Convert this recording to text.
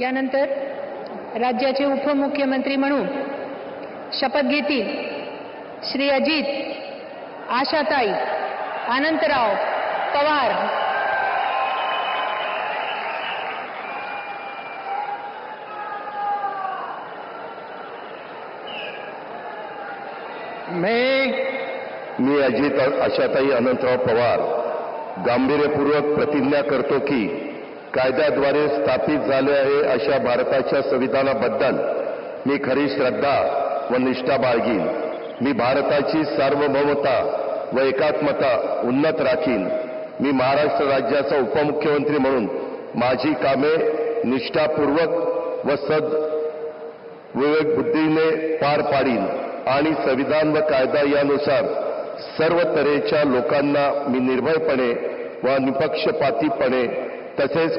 यानंतर राज्याचे उपमुख्यमंत्री म्हणून शपथ घेतील श्री अजित आशाताई अनंतराव पवार। मी अजित आशाताई अनंतराव पवार गांभीर्यपूर्वक प्रतिज्ञा करतो की कायद्याद्वारे स्थापित झाले आहे अशा भारताच्या संविधानाबद्दल मी खरी श्रद्धा व निष्ठा बाळगीन। मी भारताची सार्वभौमता व एकात्मता उन्नत राखीन। मी महाराष्ट्र राज्याचा उपमुख्यमंत्री म्हणून माझी कामे निष्ठापूर्वक व विवेकबुद्धीने पार पाडीन आणि संविधान व कायदा यानुसार सर्व तऱ्हेच्या लोकांना मी निर्भयपणे व निपक्षपातीपणे तसेच